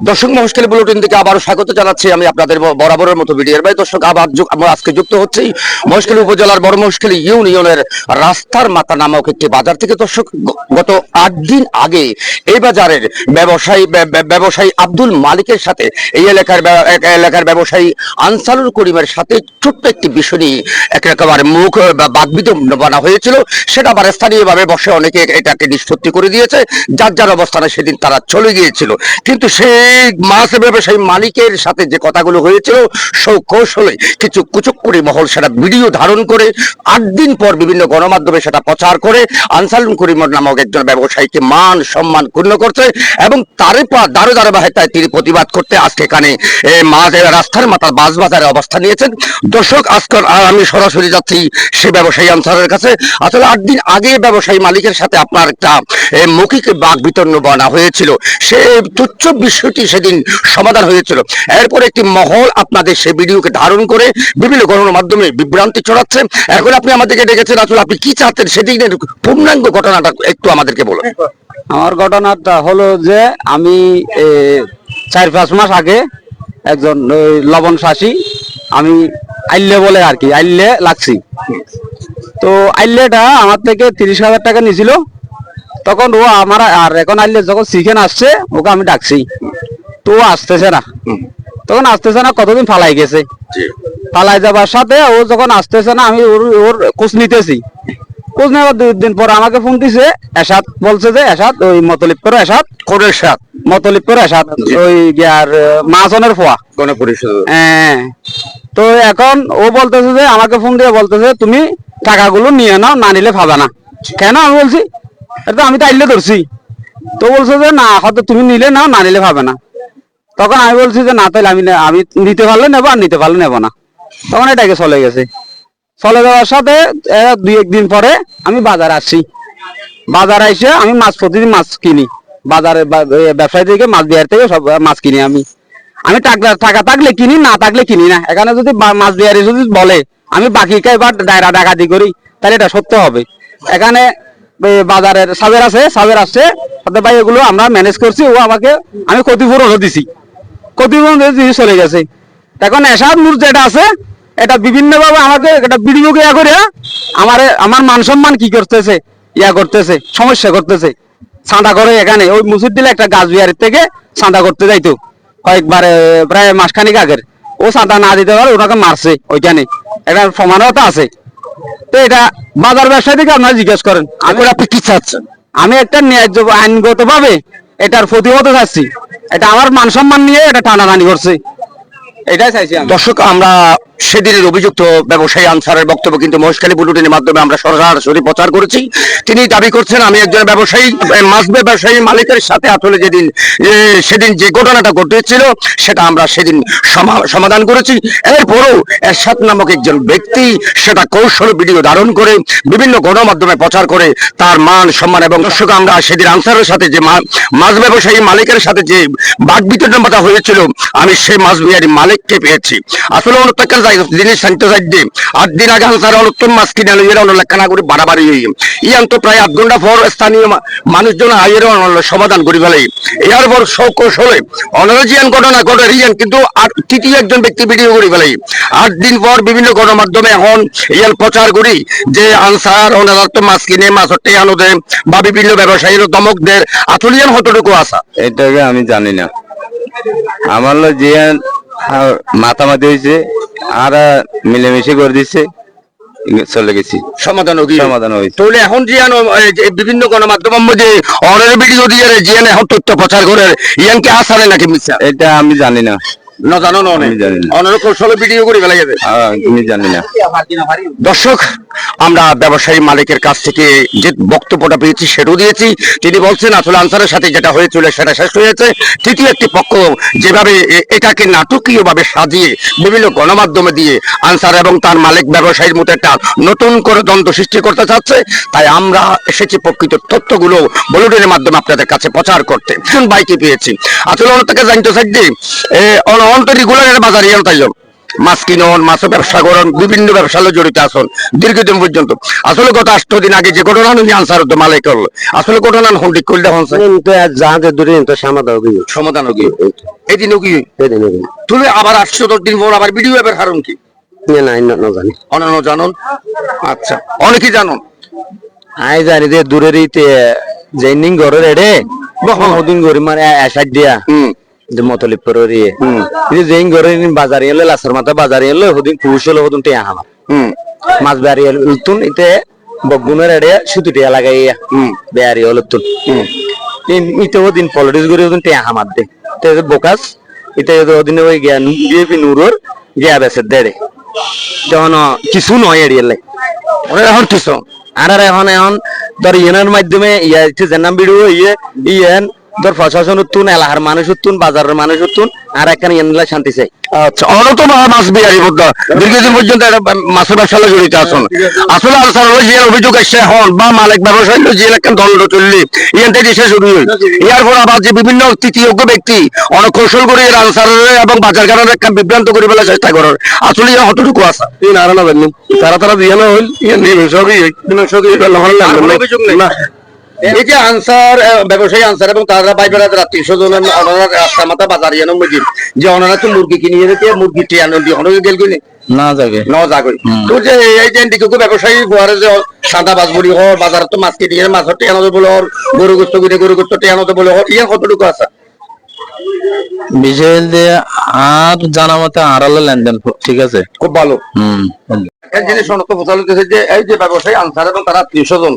দর্শক মহেশখালী বুলেটিন থেকে আবারও স্বাগত জানাচ্ছি আমি আপনাদের বরাবরের মতো ভিডিওর ভাই। দর্শক আমরা আজকে যুক্ত হচ্ছি মহেশখালী উপজেলার বড় মহেশখালী ইউনিয়নের রাস্তার মাথা নামক একটি বাজার থেকে। দর্শক গত 8 দিন আগে এই বাজারের ব্যবসায়ী আব্দুল মালিকের সাথে এই এলাকার ব্যবসায়ী আনসারুল করিমের সাথে ছোট্ট একটি বিষয় নিয়ে একেবারে মুখ বাকবিতণ্ডা হয়েছিল। সেটা আবার স্থানীয়ভাবে বসে অনেকে এটাকে নিষ্পত্তি করে দিয়েছে, যার যার অবস্থানে সেদিন তারা চলে গিয়েছিল। কিন্তু সেই মাছ ব্যবসায়ী মালিকের সাথে যে কথাগুলো হয়েছিল সৌকৌশলে কিছু কুচুক্কুরি মহল সেটা ভিডিও ধারণ করে 8 দিন পর বিভিন্ন গণমাধ্যমে সেটা প্রচার করে আনসারুল করিম নামক একজন ব্যবসায়ীকে মান সম্মান ক্ষুণ্ণ করছে এবং তারে দারো দারো বাহেতায় তিনি প্রতিবাদ করতে আজকে এখানে রাস্তার মাথার বাস বাজারে অবস্থান নিয়েছেন। দর্শক আজকে আমি সরাসরি যাচ্ছি সে ব্যবসায়ী আনসারের কাছে। আসলে 8 দিন আগে ব্যবসায়ী মালিকের সাথে আপনার একটা মৌখিক বাকবিতণ্ডা হয়েছিল, সে তুচ্ছ বিষয়টি সেদিন সমাধান হয়েছিল। এরপর একটি মহল আপনাদের সেই ভিডিওকে ধারণ করে বিভিন্ন গণমাধ্যমে বিভ্রান্তি ছড়াচ্ছে। এখন আপনি আমাদেরকে ডেকেছেন, আসলে আপনি কি চাচ্ছেন সেদিনের পূর্ণাঙ্গ ঘটনাটা একটু আমাদেরকে বলুন। আমার ঘটনাটা হলো যে আমি 4-5 মাস আগে একজন লবণ শাসী আমি আইলে বলে আর কি আইলে লাগছি। তো আইলেটা আমার থেকে 30,000 টাকা নিয়েছিল। তখন ও আমার আর এখন আইলে যখন চিকেন আসছে ওকে আমি ডাকছি, তো ও আসতেছে না। তখন আসতেছে না, কতদিন ফালাই গেছে। ফালাই যাবার সাথে ও যখন আসতেছে না আমি ওর খোঁজ নিতেছি। খোঁজ নেওয়ার 2 দিন পর আমাকে ফোন দিছে এরশাদ, বলছে যে এরশাদ ওই মতলিবপুর এরশাদ মতলিবপুর এরশাদ ওই আর মাছনের ফোয়া গণ পরিষদ। হ্যাঁ, তো এখন ও বলতেছে যে আমাকে ফোন দিয়ে বলতেছে তুমি টাকাগুলো নিয়ে নাও, না নিলে পাবে না। কেন? আমি বলছি এটা আমি তো আইলে ধরছি। তো বলছে যে না হয়তো তুমি নিলে নাও, না নিলে পাবে না। তখন আমি বলছি যে না তাহলে আমি নিতে পারলে নেবো, আর নিতে পারলে নেবো না। তখন এটাকে চলে গেছে। চলে যাওয়ার সাথে 2-1 দিন পরে আমি বাজারে আসছি। বাজারে এসে আমি প্রতিদিন মাছ কিনি বাজারে, ব্যবসায়ী থেকে মাছ বিহার থেকে সব মাছ কিনি। আমি টাকা থাকলে কিনি, না থাকলে কিনি না। এখানে যদি মাছ বিহারি যদি বলে আমি বাকি এবার ডাকাতি করি, তাহলে এটা সত্য হবে। এখানে বাজারের সাবের আসছে সাথে ভাই এগুলো আমরা ম্যানেজ করছি। ও আমাকে আমি ক্ষতিপূরণও দিছি, ক্ষতিপূরণ দিয়ে চলে গেছে। এখন এরশাদ নূর যেটা আছে এটা বিভিন্ন ভাবে আমাকে এটা ভিডিও করে আমার মান সম্মান কি করতেছে, সমস্যা করতেছে। চাঁদা করে এখানে ওই মুসুর দিলে একটা গাছ বিহারের থেকে চাঁদা করতে যাইতো কয়েকবার, প্রায় মাসখানিক আগের। ও চাঁদা না দিতে পারে ওনাকে মারছে ওইখানে, এটা প্রমাণতা আছে। তো এটা বাজার ব্যবসায়ী থেকে আপনারা জিজ্ঞেস করেন। আপনি কি চাচ্ছেন? আমি একটা ন্যায্য আইনগত ভাবে এটার প্রতিহত চাচ্ছি। এটা আমার মান সম্মান নিয়ে এটা টানাটানি করছে, এটাই চাইছি। দর্শক আমরা সেদিনের অভিযুক্ত ব্যবসায়ী আনসারের বক্তব্য কিন্তু মহেশখালী বুলেটিনের মাধ্যমে আমরা সরাসরি প্রচার করেছি। তিনি দাবি করছেন আমি একজন ব্যবসায়ী, মাছ ব্যবসায়ী মালিকের সাথে আসলে সেদিন যে ঘটনাটা ঘটেছিল সেটা আমরা সেদিন সমাধান করেছি। এরপরও এরশাদ নামক একজন ব্যক্তি সেটা কৌশল ভিডিও ধারণ করে বিভিন্ন গণমাধ্যমে প্রচার করে তার মান সম্মান এবং দর্শক আমরা সেদিন আনসারের সাথে যে মাছ ব্যবসায়ী মালিকের সাথে যে বাকবিতণ্ডা হয়েছিল আমি সেই মাছ বিহারী মালিককে পেয়েছি। আসলে অনুত্তর জিনিস শান্ত সাইডে 8 দিন আগে আনসার অনুত্তম মাছ কিনে আলো এরা লেখানা করে বাড়াবাড়ি ইয়ান তো প্রায় 8 ঘন্টা পর স্থানীয় মানুষজন আয়ের সমাধান করে ফেলে। এর পর সৌকৌশলে অনারাজিয়ান ঘটনা ঘটে রিয়ান কিন্তু তৃতীয় একজন ব্যক্তি ভিডিও করে ফেলে। 8 দিন পর বিভিন্ন গণমাধ্যমে এখন ইয়ার প্রচার করি যে আনসার অনারাত্ম মাছ কিনে মাছ হটে আনো দেয় বা বিভিন্ন ব্যবসায়ীর দমকদের আতুলিয়ান কতটুকু আসা এটাকে আমি জানি না। আমার যে মাতামাতি হয়েছে আর মিলেমিশে করে দিচ্ছে, চলে গেছি, সমাধান হয়েছে। তাহলে এখন বিভিন্ন গণমাধ্যমের মধ্যে অনেক ভিডিও দিয়ে জিয়ান এখন তথ্য প্রচার করে ইয়ানকে আসারে নাকি মিথ্যা, এটা আমি জানি না। দর্শক আমরা ব্যবসায়ী মালিকের কাছ থেকে যে বক্তব্যটা পেয়েছি সেটাও দিয়েছি। তিনি বলছেন আসলে আনসারের সাথে যেটা হয়েছিল সেটা শেষ হয়েছে। তৃতীয় একটি পক্ষ যেভাবে এটাকে নাটকীয় ভাবে সাজিয়ে বিভিন্ন গণমাধ্যমে দিয়ে আনসার এবং তার মালিক ব্যবসায়ীর মধ্যে একটা নতুন করে দ্বন্দ্ব সৃষ্টি করতে চাচ্ছে, তাই আমরা এসেছি প্রকৃত তথ্যগুলো বুলেটিনের মাধ্যমে আপনাদের কাছে প্রচার করতে। বাইকে পেয়েছি আসলে অনেক থেকে জানতে চাই যে অন্ত রেগুলার বাজার ইয়ান তাইজন মাছ কিনন, মাছ ব্যবসা করেন, বিভিন্ন ব্যবসার সাথে জড়িত আছেন দীর্ঘদিন পর্যন্ত। আসলে গত 8 দিন আগে যে ঘটনা নিয়ে আনসার তো মালিক হল, আসলে ঘটনা হন্ডিক করলে হনছে কিন্তু যাতে দূরে তো সমাধান হবে সমাধান হোক। এই দিনও কি তুলে আবার 8-10 দিন পর আবার ভিডিও এবার কারণ কি না না জানি অনন্য জানুন? আচ্ছা, অনেকেই জানুন। আই জানি যে দূরের ইতে জেনিং ঘরের এড়ে বহুদিন গরি মানে আসাদ দিয়া যে মতলিব করে এই জেইন ঘরের বাজারে এলে লাসর মাথা বাজারে এলে হদিন পুরুষ হলো হদিন টিয়া হামা মাছ বাড়ি উলতুন ইতে বগুনের এড়ে সুতি টিয়া লাগাইয়া বেয়ারি হলতুন ইতে হদিন পলিটিক্স করে হদিন টিয়া হামার দে তে বোকাস ইতে হদিন ওই জ্ঞান বিএপি নুরোর গিয়া বেসে দেড়ে যখন কিছু নয় এড়িয়ে এখন কিছু আর এখন ধর ইয়েনের মাধ্যমে ইয়া যেনাম ভিডিও ইয়েন ধর প্রশাসন উত্তুন এলাকার মানুষ উত্তুন বাজারের মানুষ উত্তুন আর একখানে ইয়েনলা শান্তি চাই। আচ্ছা, অনত মাছ বিহারি বোধ দীর্ঘদিন পর্যন্ত মাছের ব্যবসার সাথে জড়িত আছেন। আসলে আনসার যে অভিযোগ আসছে এখন বা মালিক ব্যবসায়ী যে একটা দণ্ড চললি ইয়ান থেকে শেষ শুরু হই ইয়ার পর আবার যে বিভিন্ন তৃতীয়জ্ঞ ব্যক্তি অনেক কৌশল করে আনসারের এবং বাজার ঘাটের একটা বিভ্রান্ত করে ফেলার চেষ্টা করার আসলে ইয়া কতটুকু আছে আর না জানি তারা দিয়ে না হইল ইয়ান অভিযোগ নেই। এই যে আনসার ব্যবসায়ী আনসার এবং তারা ভাই বেড়া 300 জনের রাস্তা মাথা বাজার ইয়ানো মুরগি যে ওনারা তো মুরগি কিনিয়ে রেখে মুরগি টিয়ানো দিয়ে অনেক গেল কিনে না যাবে ন জাগই তো যে এই যে দিকে ব্যবসায়ী গোয়ারে যে সাদা বাস বলি হর বাজারে তো মাছ কিনিয়ে মাছ টিয়ানো বলে হর গরু গোস্ত কিনে গরু গোস্ত টিয়ানো বলে হর ইয়া কতটুকু আছে বিষয় দিয়ে আর জানা মতে আড়ালে লেনদেন ঠিক আছে খুব ভালো। এক জিনিস শনাক্ত প্রচলিত হয়েছে যে এই যে ব্যবসায়ী আনসার এবং তারা 300 জন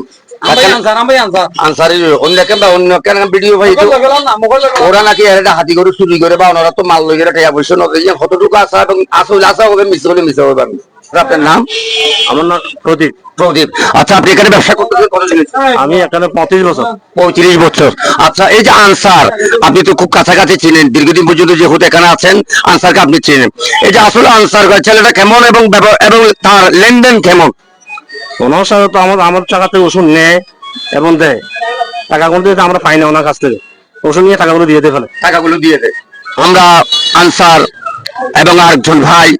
আনসারি অন্য কেন বা অন্য কেন ভিডিও ভাই ওরা নাকি একটা হাতি গরু চুরি করে বা ওনারা তো মাল লই করে টাকা পয়সা নয় কতটুকু আসা এবং আসলে আসা হবে মিস হলে মিস হবে। আপনার নাম? আমার নাম প্রদীপ। প্রদীপ, আচ্ছা আপনি এখানে ব্যবসা করতেছেন কতদিন? আমি এখানে 35 বছর। 35 বছর। আচ্ছা, এই যে আনসার আপনি তো খুব কাছাকাছি ছিলেন দীর্ঘদিন পর্যন্ত যেহেতু এখানে আছেন আনসারকে আপনি চিনেন, এই যে আসলে আনসার ছেলেটা কেমন এবং এবং তার লেনদেন কেমন? ওনার সাথে তো আমার টাকা থেকে ওষুধ নেয় এবং দেয়, টাকাগুলো দিয়ে আমরা পাই না ওনার কাছ থেকে, ওষুধ নিয়ে টাকাগুলো দিয়ে দেয় ফেলে টাকাগুলো দিয়ে দেয়। আমরা আনসার এবং আরেকজন ভাই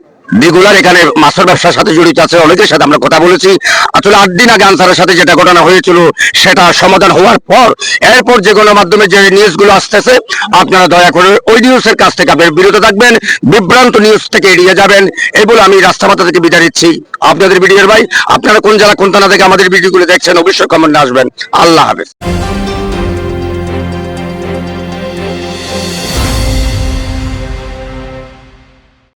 রেগুলার এখানে মাছের ব্যবসার সাথে জড়িত আছে, অনেকের সাথে আমরা কথা বলেছি। আসলে 8 দিন আগে আনসারের সাথে যেটা ঘটনা হয়েছিল সেটা সমাধান হওয়ার পর এরপর যে গণমাধ্যমে যে নিউজগুলো আসতেছে আপনারা দয়া করে ওই নিউজের কাছ থেকে আপনার বিরত থাকবেন, বিভ্রান্ত নিউজ থেকে এড়িয়ে যাবেন, এই বলে আমি রাস্তামাতা থেকে বিদায় নিচ্ছি। আপনাদের ভিডিওর ভাই, আপনারা কোন জেলা কোন থানা থেকে আমাদের ভিডিওগুলো দেখছেন অবশ্যই কমেন্টে আসবেন। আল্লাহ হাফেজ।